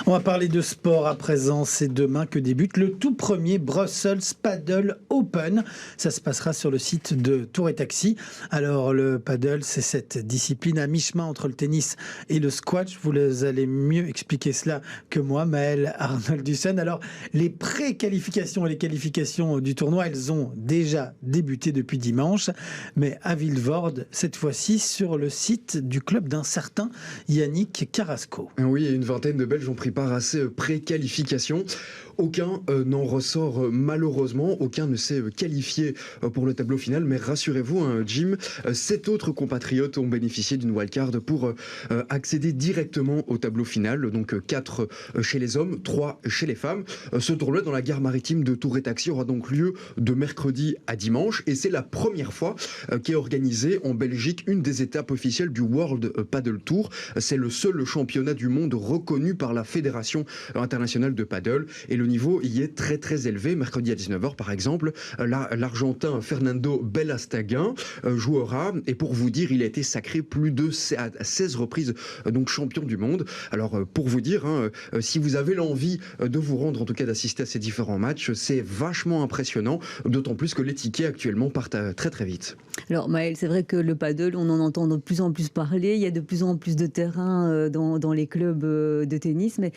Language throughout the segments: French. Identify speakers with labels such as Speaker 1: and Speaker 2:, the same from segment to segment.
Speaker 1: On va parler de sport à présent. C'est demain que débute le tout premier Brussels Paddle Open. Ça se passera sur le site de Tour et Taxi. Alors le paddle, c'est cette discipline à mi-chemin entre le tennis et le squash. Vous allez mieux expliquer cela que moi, Maëlle Arnold-Dussen. Alors les pré-qualifications et les qualifications du tournoi, elles ont déjà débuté depuis dimanche. Mais à Vilvoorde, cette fois-ci sur le site du club d'un certain Yannick Carrasco.
Speaker 2: Oui, et une vingtaine de Belges ont pris part à ces pré-qualifications. Aucun n'en ressort malheureusement, aucun ne s'est qualifié pour le tableau final, mais rassurez-vous, Jim, 7 autres compatriotes ont bénéficié d'une wildcard pour accéder directement au tableau final, donc 4 chez les hommes, 3 chez les femmes. Ce tournoi dans la gare maritime de Tour et Taxi aura donc lieu de mercredi à dimanche, et c'est la première fois qu'est organisée en Belgique une des étapes officielles du World Paddle Tour. C'est le seul championnat du monde reconnu par la Fédération internationale de paddle, et le niveau y est très très élevé. Mercredi à 19h par exemple, l'Argentin Fernando Belastaguin jouera, et pour vous dire, il a été sacré plus de 16 reprises donc champion du monde. Alors pour vous dire, si vous avez l'envie de vous rendre, en tout cas d'assister à ces différents matchs, c'est vachement impressionnant, d'autant plus que les tickets actuellement partent très très vite.
Speaker 3: Alors Maëlle, c'est vrai que le paddle, on en entend de plus en plus parler, il y a de plus en plus de terrain dans les clubs de tennis, mais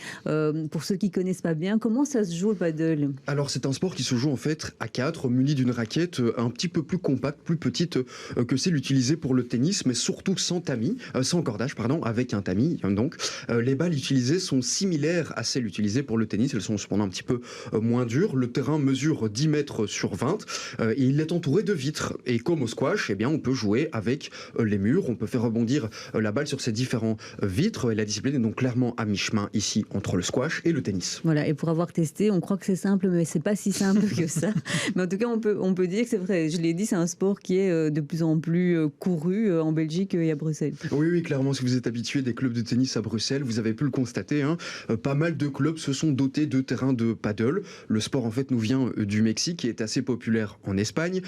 Speaker 3: pour ceux qui ne connaissent pas bien, comment ça se joue le paddle?
Speaker 2: Alors c'est un sport qui se joue en fait à 4, muni d'une raquette un petit peu plus compacte, plus petite que celle utilisée pour le tennis, mais surtout sans tamis, sans cordage, pardon, avec un tamis. Donc les balles utilisées sont similaires à celles utilisées pour le tennis, elles sont cependant un petit peu moins dures. Le terrain mesure 10 mètres sur 20 et il est entouré de vitres. Et comme au squash, eh bien, on peut jouer avec les murs, on peut faire rebondir la balle sur ces différents vitres. Et la discipline est donc clairement à mi-chemin ici entre le squash et le tennis.
Speaker 3: Voilà, et pour avoir testé, on croit que c'est simple, mais c'est pas si simple que ça. Mais en tout cas, on peut dire que c'est vrai, je l'ai dit, c'est un sport qui est de plus en plus couru en Belgique et à Bruxelles.
Speaker 2: Oui, clairement, si vous êtes habitué des clubs de tennis à Bruxelles, vous avez pu le constater, pas mal de clubs se sont dotés de terrains de paddle. Le sport, en fait, nous vient du Mexique, qui est assez populaire en Espagne,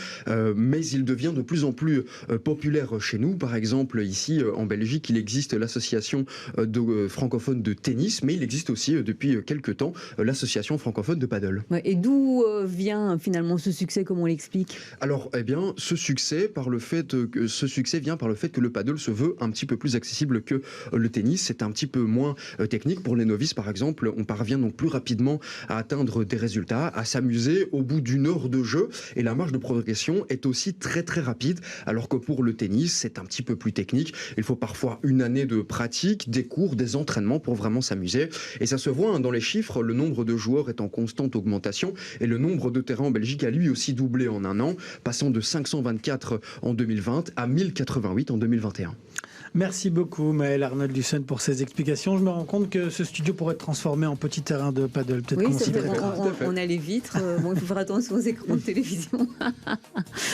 Speaker 2: mais il devient de plus en plus populaire chez nous. Par exemple, ici, en Belgique, il existe l'association francophone de tennis, mais il existe aussi, depuis quelques temps, l'association francophone de paddle.
Speaker 3: Ouais, et d'où vient finalement ce succès, comme on l'explique?
Speaker 2: Alors, eh bien, ce succès vient par le fait que le paddle se veut un petit peu plus accessible que le tennis. C'est un petit peu moins technique. Pour les novices, par exemple, on parvient donc plus rapidement à atteindre des résultats, à s'amuser au bout d'une heure de jeu, et la marge de progression est aussi très très rapide, alors que pour le tennis, c'est un petit peu plus technique. Il faut parfois une année de pratique, des cours, des entraînements pour vraiment s'amuser. Et ça se voit dans les chiffres, le nombre de joueurs est en constante augmentation, et le nombre de terrains en Belgique a lui aussi doublé en un an, passant de 524 en 2020 à 1088 en 2021.
Speaker 1: Merci beaucoup Maëlle Arnold-Dussen pour ces explications. Je me rends compte que ce studio pourrait être transformé en petit terrain de paddle. Peut-être
Speaker 3: oui,
Speaker 1: qu'on s'y prêtera.
Speaker 3: on a les vitres. Bon, il faut faire attention aux écrans de télévision.